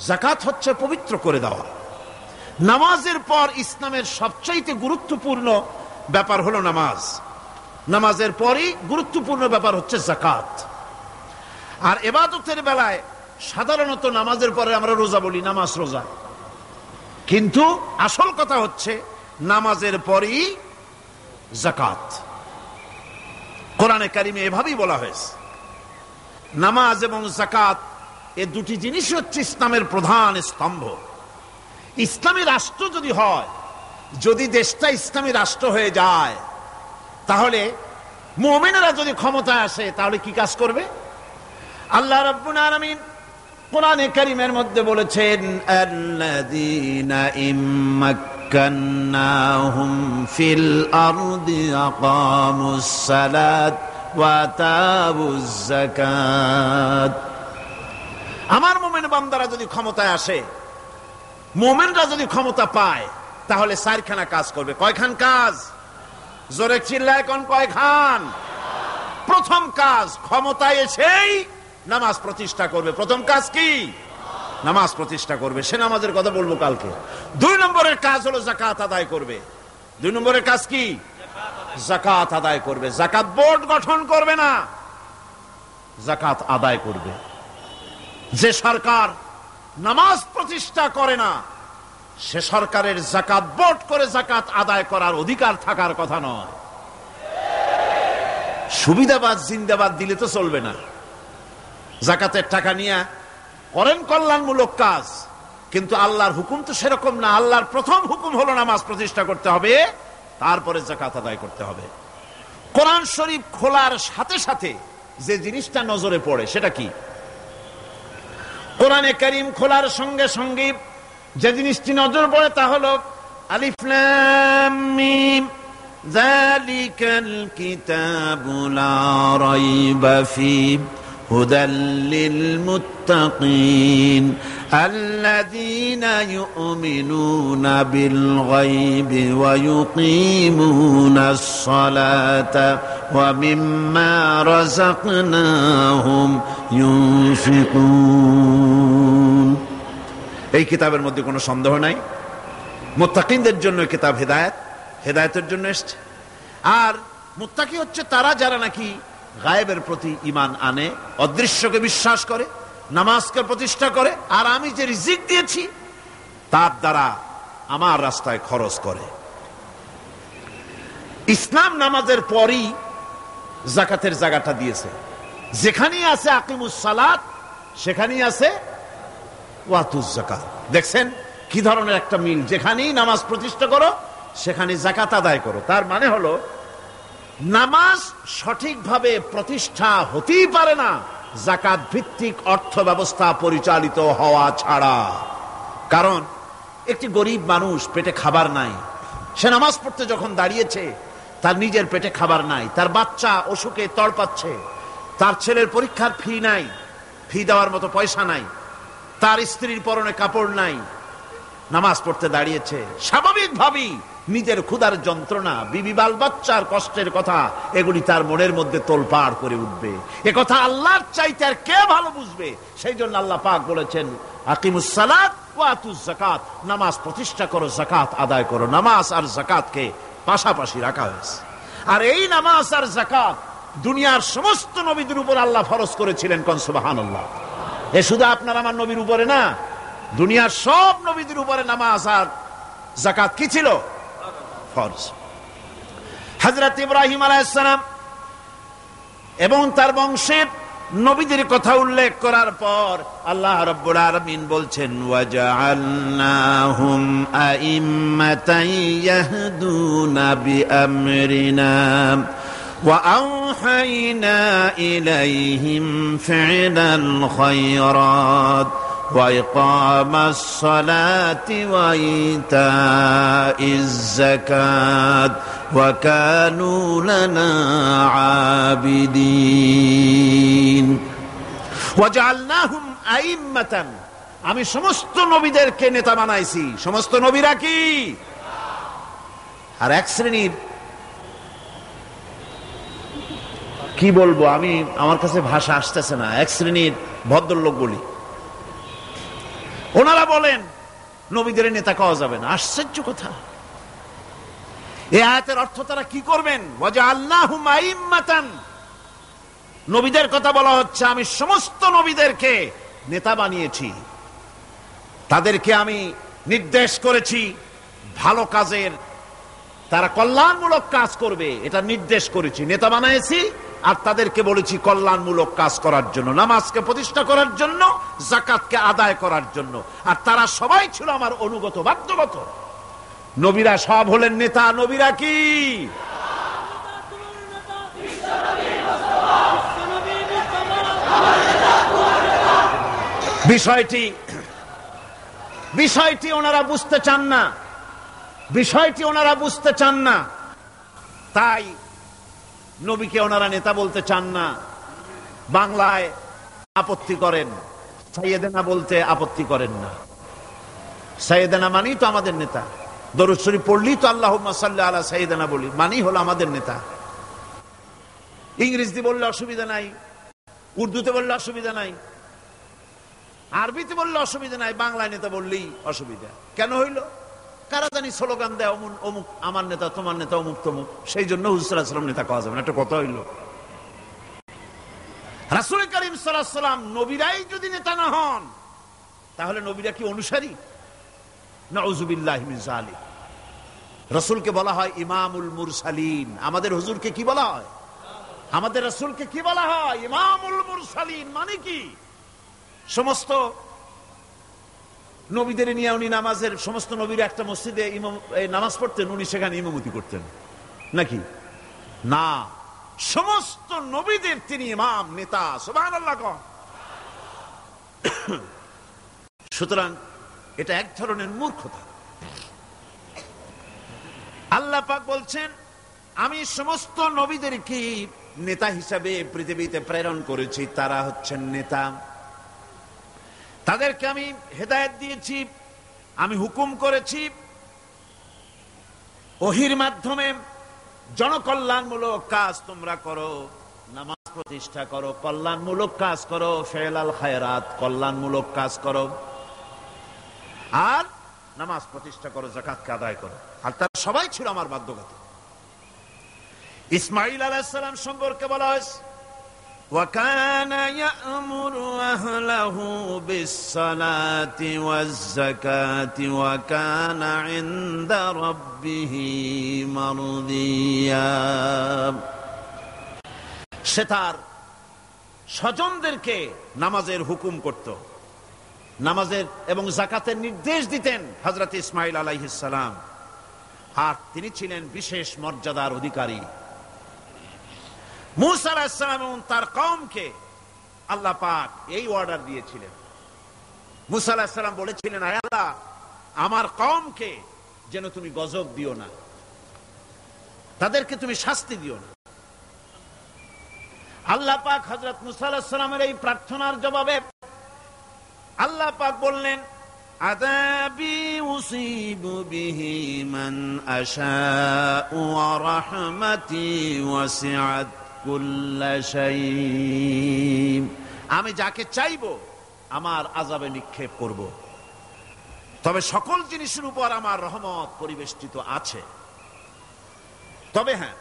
যাকাত হচ্ছে পবিত্র করে দেওয়া। নামাজের পর ইসলামের সবচাইতে গুরুত্বপূর্ণ ব্যাপার হলো নামাজ। নামাজের পরই গুরুত্বপূর্ণ ব্যাপার হচ্ছে যাকাত। আর ইবাদতের বেলায় সাধারণত নামাজের পরে আমরা রোজা বলি, নামাজ রোজা, কিন্তু আসল কথা হচ্ছে নামাজের পরই যাকাত। কোরআনে কারিমে এভাবেই বলা হয়েছে। নামাজ এবং যাকাত এই দুটি জিনিস হচ্ছে ইসলামের প্রধান স্তম্ভ। ইসলামী রাষ্ট্র যদি হয়, যদি দেশটা ইসলামী রাষ্ট্র হয়ে যায়, তাহলে মুমিনেরা যদি ক্ষমতায় আসে তাহলে কি কাজ করবে? আল্লাহ রাব্বুল আলামিন কোরআনে কারীমের মধ্যে বলেছেন, আল্লাযীনা ইম্মাক্কান্নাহুম ফিল আরদি আকামুস সালাত ওয়া আতাউজ যাকাত। আমার মুমিন বান্দারা যদি ক্ষমতায় আসে, মুমিনরা যদি ক্ষমতা পায়, তাহলে চারখানা কাজ করবে। কয়খান কাজ? জোরে চিল্লায় কোন কয়খান? প্রথম কাজ, ক্ষমতায় এসেই নামাজ প্রতিষ্ঠা করবে। প্রথম কাজ কি? নামাজ প্রতিষ্ঠা করবে। সে নামাজের কথা বলবো কালকে। 2 নম্বরের কাজ হলো যাকাত আদায় করবে। 2 নম্বরের কাজ কি? যাকাত আদায় করবে। যাকাত বোর্ড গঠন করবে না, যাকাত আদায় করবে। যে সরকার নামাজ প্রতিষ্ঠা করে না, সে সরকারের যাকাত বোর্ড করে যাকাত আদায় করার অধিকার থাকার কথা নয়। সুবিধাবাদ জিন্দাবাদ দিলে তো চলবে না। যাকাতের টাকা নিয়ে করেন কল্যাণমূলক কাজ, কিন্তু আল্লাহর হুকুম তো সেরকম না। আল্লাহর প্রথম হুকুম হলো নামাজ প্রতিষ্ঠা করতে হবে, তারপরে যাকাত আদায় করতে হবে। কোরআন শরীফ খোলার সাথে সাথে যে জিনিসটা নজরে পড়ে সেটা কি? কোরআনে কারীম খোলার সঙ্গে সঙ্গে যে জিনিসটি নজর পড়ে তা হলো আলিফ লাম মিম যালিকাল কিতাবু লা রাইবা ফীহি হুদাল লিল মুত্তাকিন আল্লাযীনা ইউমিনুনা বিল গায়বি ওয়া ইউকিমুনাস সালাতা ওয়া মিম্মা রাযাকনাহুম ইউনফিকুন। এই কিতাবের মধ্যে কোনো সন্দেহ নাই, মুত্তাকিনদের জন্য কিতাব হেদায়েত, হেদায়েতের জন্য এসেছে। আর মুত্তাকি হচ্ছে তারা যারা নাকি গায়েবের প্রতি ঈমান আনে, অদৃশ্যকে বিশ্বাস করে, নামাজকে প্রতিষ্ঠা করে, আর আমি যে রিজিক দিয়েছি তার দ্বারা আমার রাস্তায় খরচ করে। ইসলাম নামাজের পরই যাকাতের জায়গাটা দিয়েছে। যেখানেই আছে আকিমুস সালাত, সেখানেই আছে ওয়াতুজ যাকাত। দেখছেন কি ধরনের একটা মিল? যেখানেই নামাজ প্রতিষ্ঠা করো সেখানে যাকাত আদায় করো। তার মানে হলো নামাজ সঠিকভাবে প্রতিষ্ঠা হতেই পারে না যাকাত ভিত্তিক অর্থ ব্যবস্থা পরিচালিত হওয়া ছাড়া। কারণ একটি গরিব মানুষ, পেটে খাবার নাই, সে নামাজ পড়তে যখন দাঁড়িয়েছে তার নিজের পেটে খাবার নাই, তার বাচ্চা অসুখে তড়পাচ্ছে, তার ছেলের পরীক্ষার ফি নাই, ফি দেওয়ার মতো পয়সা নাই, তার স্ত্রীর পরনে কাপড় নাই, নামাজ পড়তে দাঁড়িয়েছে। স্বাভাবিকভাবেই নিজের ক্ষুধার যন্ত্রণা, বিবি বাল বাচ্চার কষ্টের কথা, এগুলি তার মনের মধ্যে তোলপাড় করে উঠবে। এ কথা আল্লাহর চাইতে আর কে ভালো বুঝবে? সেই জন্য আল্লাহ পাক বলেছেন, আকিমুস সালাত ওয়া আতুজ যাকাত, নামাজ প্রতিষ্ঠা করো, যাকাত আদায় করো। নামাজ আর যাকাতকে পাশাপাশি রাখা হয়েছে। আর এই নামাজ আর যাকাত দুনিয়ার সমস্ত নবীদের উপর আল্লাহ ফরজ করেছিলেন। কোন সুবহানাল্লাহ। এ শুধু আপনার আমার নবীর উপরে না, দুনিয়ার সব নবীদের উপরে নামাজ আর যাকাত কি ছিল? ফরজ। হযরত ইব্রাহিম আলাইহিস সালাম এবং তার বংশের নবীদের কথা উল্লেখ করার পর আল্লাহ রাব্বুল আলামিন বলছেন, ওয়াজআলনাহুম আইম্মাতান ইয়াহদুনা বিআমরিনা ওয়া আওহাইনা ইলাইহিম ফি'লাল খায়রাত وإقام الصلاة وإيتاء الزكاة وكانوا لنا عابدين وجعلناهم أئمة। আমি সমস্ত নবীদেরকে নেতা বানাইছি। সমস্ত নবীরা কি? আর এক শ্রেণীর, কি বলবো আমি, আমার কাছে ভাষা আসতেছে না, এক শ্রেণীর ভদ্রলোক বলি, ওনারা বলেন নবীদের নেতা কওয়া যাবে না। আশ্চর্য কথা। এই আয়াতের অর্থ তারা কি করবেন? ওয়াজআলনাহুম আইম্মাতান, নবীদের কথা বলা হচ্ছে আমি সমস্ত নবীদেরকে নেতা বানিয়েছি, তাদেরকে আমি নির্দেশ করেছি ভালো কাজের, তারা কল্যাণমূলক কাজ করবে এটা নির্দেশ করেছি, নেতা বানিয়েছি। আর তাদেরকে বলেছি কল্যাণমূলক কাজ করার জন্য, নামাজকে প্রতিষ্ঠা করার জন্য, যাকাতকে আদায় করার জন্য। আর তারা সবাই ছিল আমার অনুগত, বাধ্যগত। নবীরা সব হলেন নেতা। নবীরা কি? বিষয়টি ওনারা বুঝতে চান না, বিষয়টি ওনারা বুঝতে চান না, তাই নবীকে ওনারা নেতা বলতে চান না। বাংলায় আপত্তি করেন, সাইয়েদেনা বলতে আপত্তি করেন না। সাইয়েদেনা মানি তো আমাদের নেতা, দরুদ শরীফ পড়লি তো আল্লাহুম্মা সাল্লি আলা সাইয়েদেনা বলি, মানি হলো আমাদের নেতা। ইংরেজিতে বললে অসুবিধা নাই, উর্দুতে বললে অসুবিধা নাই, আরবিতে বললে অসুবিধা নাই, বাংলায় নেতা বললেই অসুবিধা। কেন হইল? কারা জানি স্লোগান দেয় অমুক অমুক আমার নেতা, তোমার নেতা অমুক তমুক, সেই জন্য হুজুর সাল্লাল্লাহু আলাইহি ওয়াসাল্লাম নেতা কওয়া যাবে না। একটা কথা হইল। রাসূল করিম সাল্লাল্লাহু আলাইহি ওয়াসাল্লাম নবীরাই যদি নেতা না হন, তাহলে নবীরা কি অনুসারী? নাউযুবিল্লাহি মিন যালিক। রাসূলকে বলা হয় ইমামুল মুরসালিন। আমাদের হুজুরকে কি বলা হয়? আমাদের রাসূলকে কি বলা হয়? ইমামুল মুরসালিন। মানে কি? সমস্ত নবীদের নিয়ে উনি নামাজের, সমস্ত নবীরা একটা মসজিদে নামাজ পড়তেন, উনি সেখানে ইমামতি করতেন নাকি? না, সমস্ত নবীদের তিনি ইমাম, নেতা। সুবহানাল্লাহ। সুতরাং এটা এক ধরনের মূর্খতা। আল্লাহ পাক বলছেন আমি সমস্ত নবীদেরকে নেতা হিসাবে পৃথিবীতে প্রেরণ করেছি, তারা হচ্ছেন নেতা। তাদেরকে আমি হেদায়েত দিয়েছি, আমি হুকুম করেছি ওহীর মাধ্যমে জনকল্যাণমূলক কাজ তোমরা করো, নামাজ প্রতিষ্ঠা করো, কল্যাণমূলক কাজ করো, ফেলাল খায়রাত, কল্যাণমূলক কাজ করো, আর নামাজ প্রতিষ্ঠা করো, যাকাতকে আদায় করো। আর তারা সবাই ছিল আমার বাধ্যগত। ইসমাঈল আলাইহিস সালাম সম্পর্কে বলা হয়েছে وَكَانَ يَأْمُرُ أَهْلَهُ بِالصَّلَاةِ وَالزَّكَاةِ وَكَانَ عِندَ رَبِّهِ مَرْضِيًّا। সে তার স্বজনদেরকে নামাজের হুকুম করত, নামাজের এবং যাকাতের নির্দেশ দিতেন হযরত ইসমাঈল আলাইহিস সালাম। আর তিনি ছিলেন বিশেষ মর্যাদার অধিকারী। মূসা আলাইহিস সালাম এবং তার কওমকে আল্লাহ পাক এই অর্ডার দিয়েছিলেন। মূসা আলাইহিস সালাম বলেছিলেন, আয় আল্লাহ, আমার কওমকে যেন তুমি গজব দিও না, তাদেরকে তুমি শাস্তি দিও না। আল্লাহ পাক হযরত মূসা আলাইহিস সালামের এই প্রার্থনার জবাবে আল্লাহ পাক বললেন, আযাবি উসিবু বিহি মান আশাউ ওয়া রাহমাতি ওয়াসিআত কুল্লা শাই। আমি যাকে চাইবো আমার আযাবে নিক্ষেপ করব, তবে সকল জিনিসের উপর আমার রহমত পরিবেষ্টিত আছে। তবে হ্যাঁ,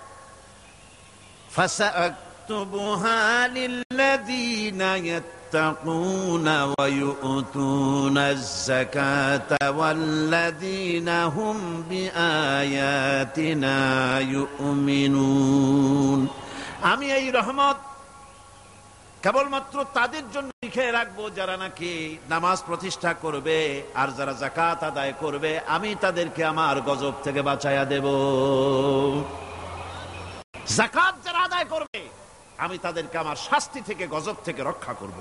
ফাসাকতুবুহা লিল্লাযীনা ইয়াত্তাকুনা ওয়া ইউতুনাজ যাকাতা ওয়াল্লাযীনা হুম বিআয়াতিনা ইউমিনুন। আমি এই রহমত কেবলমাত্র তাদের জন্য লিখে রাখবো যারা নাকি নামাজ প্রতিষ্ঠা করবে আর যারা যাকাত আদায় করবে, আমি তাদেরকে আমার গজব থেকে বাঁচায়া দেব। যাকাত যারা আদায় করবে আমি তাদেরকে আমার শাস্তি থেকে, গজব থেকে রক্ষা করব।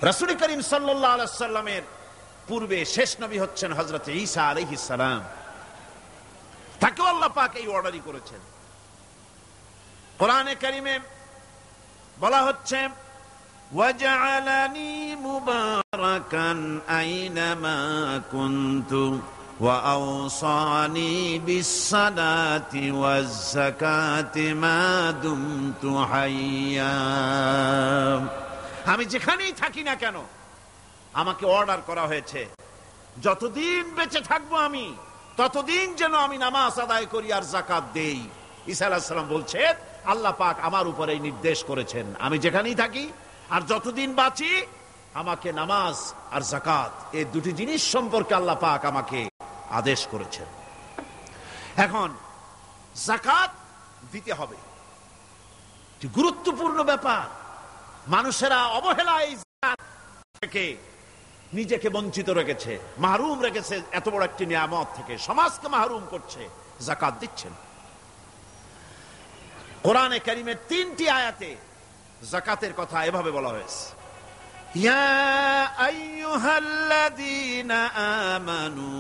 রাসূল করিম সাল্লাল্লাহু আলাইহি ওয়াসাল্লামের পূর্বে শেষ নবী হচ্ছেন হযরত ঈসা আলাইহিস সালাম। তাকেও আল্লাহ পাক এই অর্ডারই করেছেন। কোরআনে কারিমে বলা হচ্ছে, ওয়াজআলানি মুবারাকান আইনামা কুনতু ওয়া আওসানি বিস-সালাতি ওয়াজ-যাকাতি মা দুমতু হাইয়্যা। আমি যেখানেই থাকি না কেন আমাকে অর্ডার করা হয়েছে যতদিন বেঁচে থাকবো আমি ততদিন যেন আমি নামাজ আদায় করি আর যাকাত দেই। ঈসা আলাইহিস সালাম বলছেন আল্লাহ পাক আমার উপরে নির্দেশ করেছেন আমি যেখানেই থাকি আর যতদিন বাঁচি আমাকে নামাজ আর যাকাত এই দুটি জিনিস সম্পর্কে আল্লাহ পাক আমাকে আদেশ করেছেন। এখন যাকাত দিতে হবে, গুরুত্বপূর্ণ ব্যাপার। মানুষেরা অবহেলায় যাকাত থেকে নিজেকে বঞ্চিত রেখেছে, মাহরুম রেখেছে এত বড় একটি নিয়ামত থেকে, সমাজকে মাহরুম করছে, যাকাত দিচ্ছেন। কোরআনে কারীমের 3টি আয়াতে যাকাতের কথা এভাবে বলা হয়েছে, ইয়া আইয়ুহাল্লাযীনা আমানু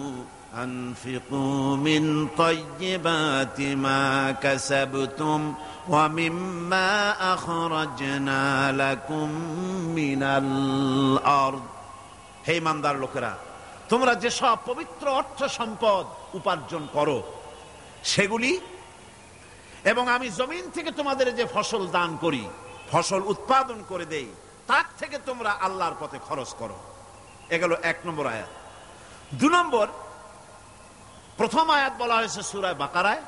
আনফিকু মিন তাইয়্যিবাতি মা কাসাবতুম ওয়া মিম্মা আখরাজনা লাকুম মিনাল আরদ। হে ইমানদার লোকেরা, তোমরা যে সব পবিত্র অর্থ সম্পদ উপার্জন করো সেগুলি, এবং আমি জমিন থেকে তোমাদের যে ফসল দান করি, ফসল উৎপাদন করে দেই, তার থেকে তোমরা আল্লাহর পথে খরচ করো। এগুলো 1 নম্বর আয়াত। 2 নম্বর, প্রথম আয়াত বলা হয়েছে সূরা বাকারায়,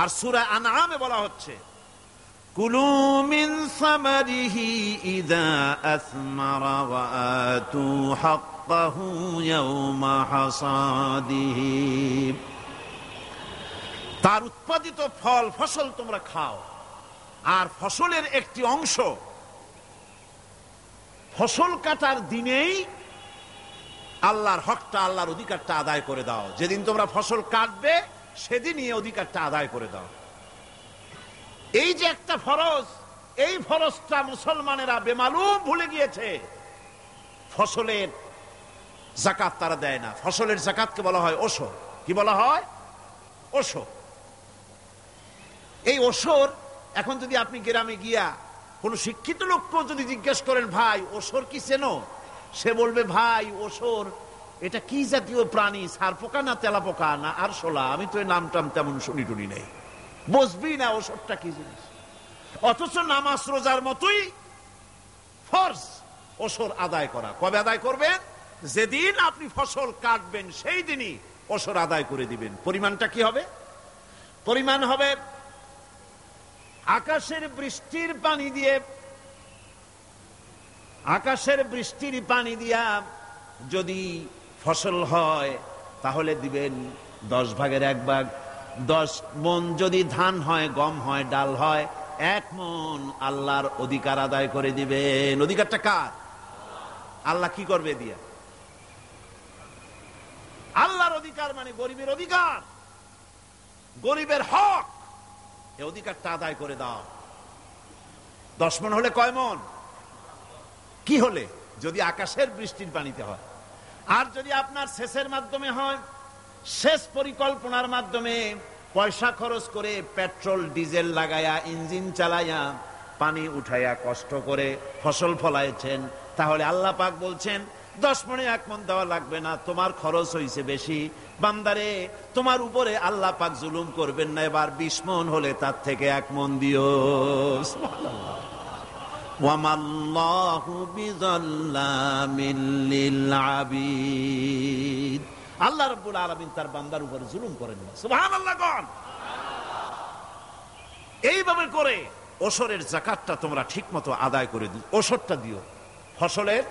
আর সূরা আনআমে বলা হচ্ছে কুলু মিন সামারিহি ইযা আসমারা ওয়া আতু হাক্কাহু ইয়াওমা হাসাদিহি। তার উৎপাদিত ফল ফসল তোমরা খাও, আর ফসলের একটি অংশ ফসল কাটার দিনেই আল্লাহর হকটা, আল্লাহর অধিকারটা আদায় করে দাও। যেদিন তোমরা ফসল কাটবে সেদিনই এই অধিকারটা আদায় করে দাও। এই যে একটা ফরজ, এই ফরজটা মুসলমানেরা বেমালুম ভুলে গিয়েছে। ফসলের যাকাত তারা দেয় না। ফসলের যাকাতকে বলা হয় ওশর। কি বলা হয়? ওশর। এই ওশর এখন যদি আপনি গ্রামে গিয়া কোন শিক্ষিত লোককে যদি জিজ্ঞেস করেন ভাই ওশর কি চেনো, সে বলবে ভাই ওশর এটা কি জাতীয় প্রাণী, সারপোকা না তেলাপোকা না আরশোলা, আমি তো এই নামটাম তেমন শুনি টুনি নেই, বুঝবি না ওশরটা কি জিনিস। অথচ নামাজ রোজার মতোই ফরজ ওশর আদায় করা। কবে আদায় করবেন? যেদিন আপনি ফসল কাটবেন সেই দিনই ওশর আদায় করে দিবেন। পরিমাণটা কি হবে? পরিমাণ হবে আকাশের বৃষ্টির পানি দিয়ে, আকাশের বৃষ্টির পানি দিয়া যদি ফসল হয় তাহলে দিবেন 10 ভাগের 1 ভাগ। 10 মণ যদি ধান হয়, গম হয়, ডাল হয়, 1 মণ আল্লাহর অধিকার আদায় করে দিবেন। অধিকারটা কার? আল্লাহ কি করবে দিয়া? আল্লাহর অধিকার মানে গরিবের অধিকার, গরিবের হক। এই অধিকারটা আদায় করে দাও। 10 মণ হলে কয় মণ? কি হলে? যদি আকাশের বৃষ্টির পানিতে হয়। আর যদি আপনার সেচের মাধ্যমে হয়, সেচ পরিকল্পনার মাধ্যমে পয়সা খরচ করে পেট্রোল ডিজেল লাগায়া ইঞ্জিন চালাইয়া পানি উঠাইয়া কষ্ট করে ফসল ফলাইছেন, তাহলে আল্লাহ পাক বলছেন 10 মণে 1 মণ দেওয়া লাগবে না, তোমার খরচ হয়েছে বেশি। বান্দারে, তোমার উপরে আল্লাহ পাক জুলুম করবেন না, এবার 20 মণ হলে তার থেকে 1 মণ দিও। সুবহানাল্লাহ। ওয়ামাল্লাহু বিযাল্লামিল লিল আবিদ। আল্লাহ রাব্বুল আলামিন তার বান্দার উপরে জুলুম করেন না। সুবহানাল্লাহ। কোন এইভাবে করে ওশরের যাকাতটা তোমরা ঠিকমতো আদায় করে দিও। ওশরটা দিও, ফসলের